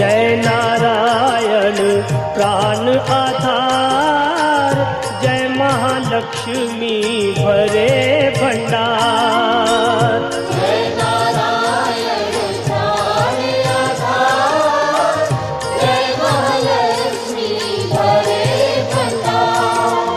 जय नारायण प्राण आधार, जय महालक्ष्मी भरे भंडार। जय नारायण प्राण आधार, जय महालक्ष्मी भरे भंडार।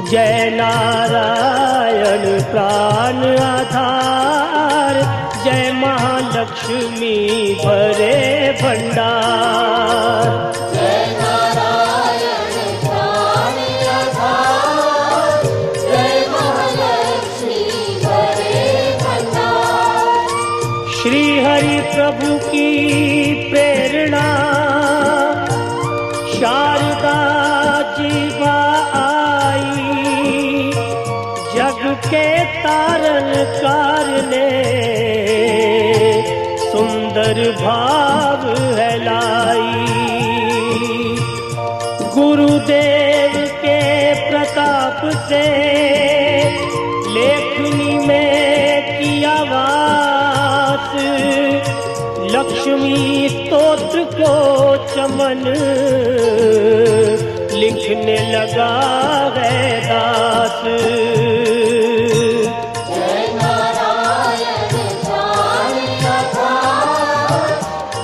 जय नारायण प्राण आधार, जय महालक्ष्मी भरे भंडार। जय नारायण प्राण आधार, जय महालक्ष्मी भरे भंडार। श्री हरि प्रभु की प्रेरणा शारदा जी आई, जग के तारण कारने सुंदर भाव है लाई। गुरुदेव के प्रताप से लेखनी में किया वास, लक्ष्मी स्तोत्र को चमन लिखने लगा है दास। जय नारायण प्राण आधार,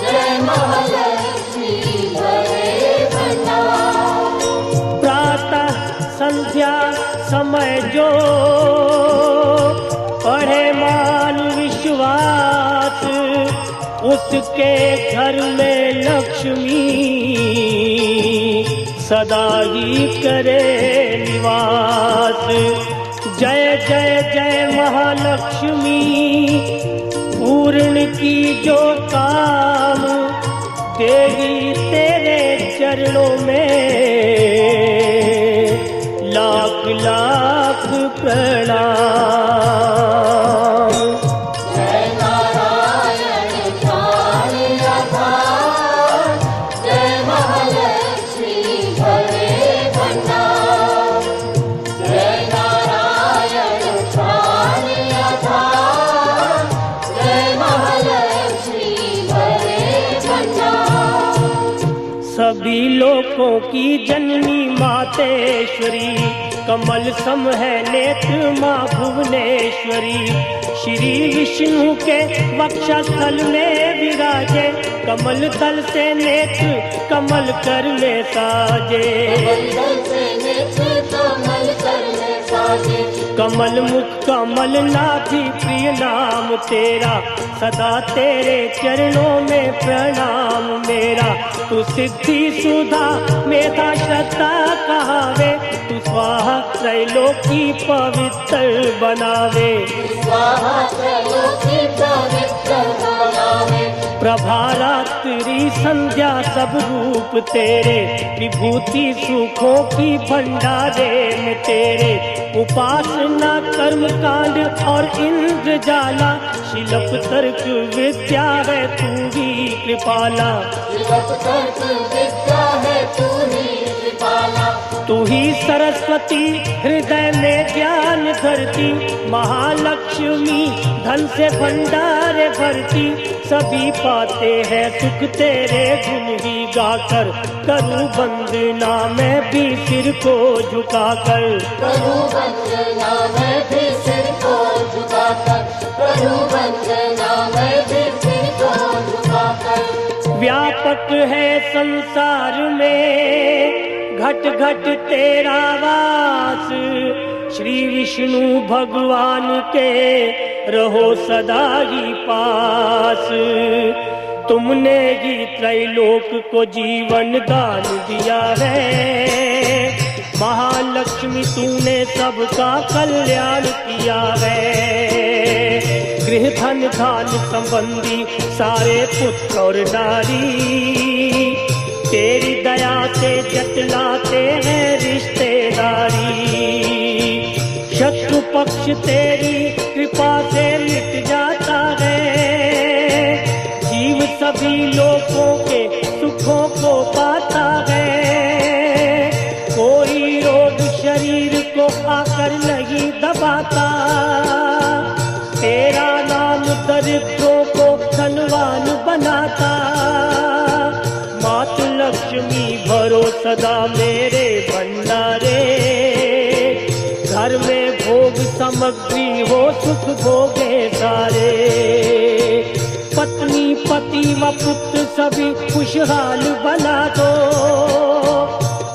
जय महालक्ष्मी भरे भंडार। प्रातः संध्या समय जो पढ़े मान विश्वास, उसके घर में लक्ष्मी सदा ही करे निवास। जय जय जय महालक्ष्मी, पूर्ण की जो काम, देवी तेरे चरणों में लाख लाख प्रणाम। जय नारायण प्राण आधार, जय महालक्ष्मी भरे भंडार। जय नारायण प्राण आधार, जय महालक्ष्मी भरे भंडार। सभी लोकों की जननी मातेश्वरी, कमल सम है नेत्र माँ भुवनेश्वरी। श्री विष्णु के वक्षस्थल में विराजे, कमल दल से नेत्र कमल कर में साजे। कमल मुख कमल नाभि प्रिय नाम तेरा, सदा तेरे चरणों में प्रणाम मेरा। तू सिद्धि सुधा मेधा श्रद्धा कहावे, तू स्वाहा त्रैलोकी पवित्र बनावे। स्वाहा त्रैलोकी पवित्र बनावे। प्रभारात्रि संध्या सब रूप तेरे, विभूति सुखों की भंडारे में तेरे। उपासना कर्म कांड और इंद्र जाला, शिल्प तर्क विद्या है तू ही कृपाला। शिल्प तर्क विद्या है तू ही कृपाला। तू ही सरस्वती हृदय में ज्ञान धरती, महालक्ष्मी धन से भंडार भरती। सभी पाते हैं सुख तेरे गुण ही गाकर, करूं वंदना मैं भी सिर को झुकाकर। करूं वंदना मैं भी सिर को झुकाकर, करूं वंदना मैं भी सिर को झुकाकर। व्यापक है संसार में घट घट तेरा वास, श्री विष्णु भगवान के रहो सदा ही पास। तुमने ही त्रैलोक को जीवन दान दिया है, महालक्ष्मी तूने सबका कल्याण किया है। गृह धन धान संबंधी सारे पुत्र और नारी, तेरी दया से जतलाते हैं रिश्तेदारी। शत्रु पक्ष तेरी कृपा से मिट जाता है, जीव सभी लोगों के सुखों को पाता है। कोई रोग शरीर को आकर नहीं दबाता, तेरा नाम दरिद्रों को धनवान बनाता। करो सदा मेरे भंडारे। घर में भोग सामग्री हो सुख भोगे सारे। पत्नी पति व पुत्र सभी खुशहाल बना दो।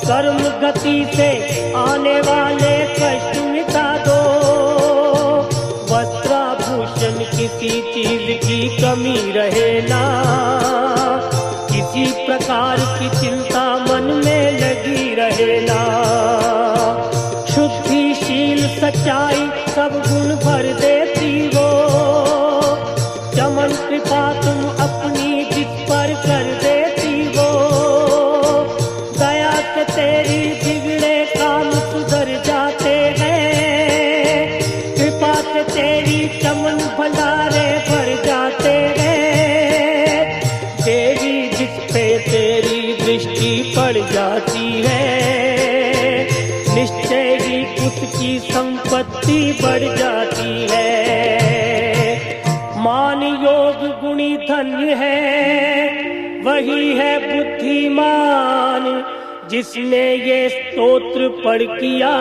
कर्म गति से आने वाले कष्ट मिटा दो। वस्त्राभूषण किसी चीज की कमी रहे ना। किसी प्रकार की चिंता मन में लगी रहे ना। शुद्धि शील सच्चाई सब गुण भर देती वो। चमन कृपा तुम अपनी जिस पर कर देती वो। दया से तेरी बिगड़े काम सुधर जाते हैं। कृपा से तेरी चमन भंडारे भर जाते हैं। देवी जिस पे तेरी दृष्टि पड़ जाती है, निश्चय ही उसकी संपत्ति बढ़ जाती है। मान योग गुणी धन्य है, वही है बुद्धिमान। जिसने ये स्तोत्र पढ़ किया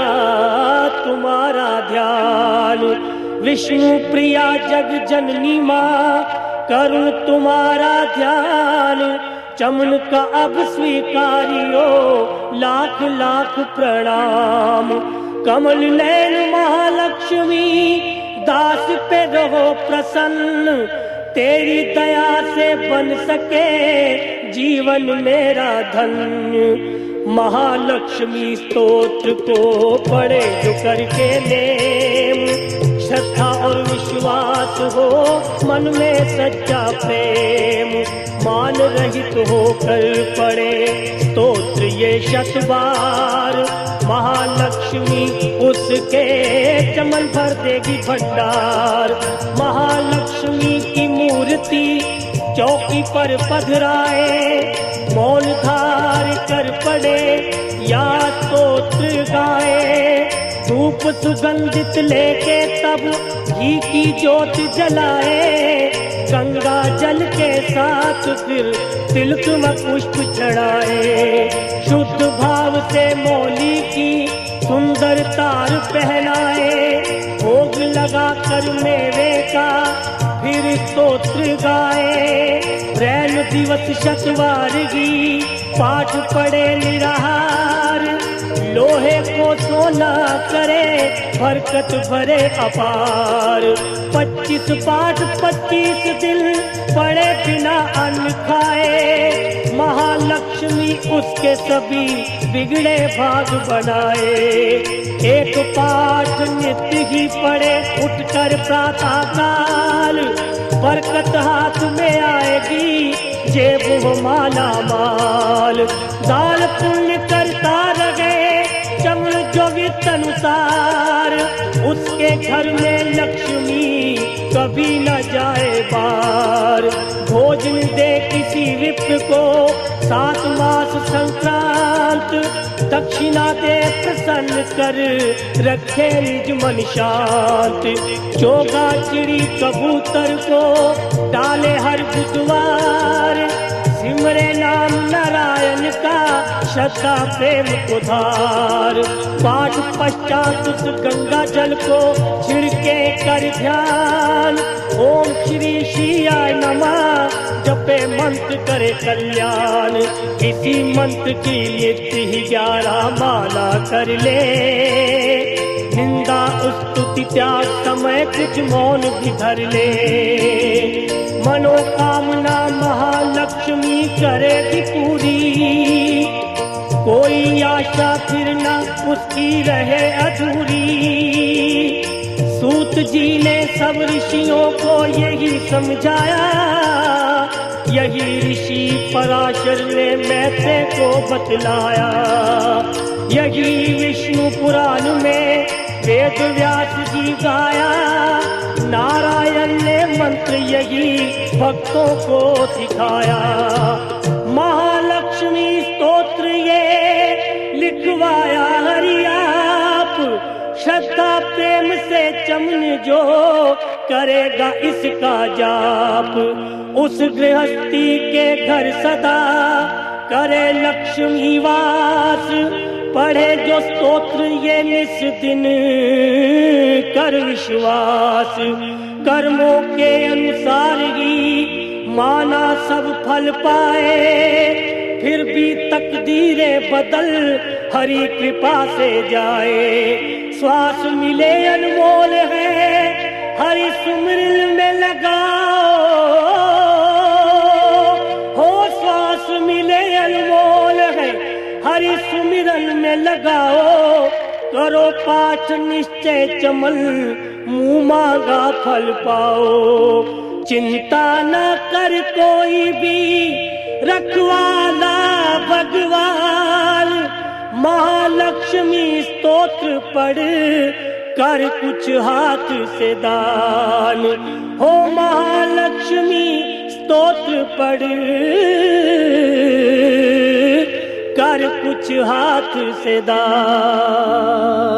तुम्हारा ध्यान। विष्णु प्रिया जग जननी माँ करूं तुम्हारा ध्यान। चमन का अब स्वीकारियो लाख लाख प्रणाम। कमल नयन महालक्ष्मी दास पे रहो प्रसन्न। तेरी दया से बन सके जीवन मेरा धन्य। महालक्ष्मी स्तोत्र को पढ़े जो करके नेम। श्रद्धा और विश्वास हो मन में सच्चा प्रेम। मान रहित होकर पढ़े स्तोत्र ये 100 बार। महालक्ष्मी उसके चमन भर देगी भंडार। महालक्ष्मी की मूर्ति चौकी पर पधराए। मौन धार कर पड़े या स्तोत्र गाए। धूप सुगंधित लेके तब घी की ज्योत जलाए। गंगा जल के साथ फिर तिलक व पुष्प चढ़ाए। शुद्ध भाव से मौली की सुंदर तार पहनाए। भोग लगा कर मेवे का फिर स्तोत्र गाए। रैन दिवस शतवारगी पाठ पढ़े निराहार। लोहे को सोना करे बरकत भरे अपार। 25 पाठ 25 दिन पड़े बिना अन्न खाए। महालक्ष्मी उसके सभी बिगड़े भाग बनाए। एक पाठ नित्य ही पड़े उठकर प्रातः काल। बरकत हाथ में आएगी जेब वो माला माल। दाल पुण्य करता रहे चमन जोगित अनुसार। उसके घर में लक्ष्मी कभी न जाए बार। भोजन दे किसी विप्र को 7 मास संक्रांत। दक्षिणा दे प्रसन्न कर रखे निज मन शांत। चोगा चिड़ी कबूतर को डाले हर बुधवार। सिमरे नाम नारायण का श्रद्धा प्रेम को धार। पाठ पश्चात उस गंगा जल को छिड़के कर ध्यान। ओम श्री शिवाय नमः जपे मंत्र करे कल्याण। इसी मंत्र की नित्य ही 11 माला कर ले। निंदा स्तुति त्याग समय कुछ मौन भी धर ले। मनोकामना महालक्ष्मी करेगी पूरी। कोई आशा फिर न उसकी रहे अधूरी। सूत जी ने सब ऋषियों को यही समझाया। यही ऋषि पराशर ने मैत्रेय को बतलाया। यही विष्णु पुराण में वेद व्यास जी गाया। नारायण ने मंत्र यही भक्तों को सिखाया। महालक्ष्मी स्तोत्र ये लिखवाया हरि आप। श्रद्धा प्रेम से चमन जो करेगा इसका जाप। उस गृहस्थी के घर सदा करे लक्ष्मी वास, पढ़े जो स्तोत्र ये निस दिन कर विश्वास। कर्मों के अनुसार ही माना सब फल पाए, फिर भी तकदीरें बदल हरि कृपा से जाए। श्वास मिले अनमोल है हरि सुमिरन में लगाओ, हो श्वास मिले अनमोल है हरि सुमिरन में लगाओ। करो पाठ निश्चय चमन मुँह मांगा फल पाओ। चिंता न कर कोई भी रखवाला भगवान, महालक्ष्मी स्तोत्र पढ़ कर कुछ हाथ से दान। हो महालक्ष्मी स्तोत्र पढ़ कर कुछ हाथ से दान।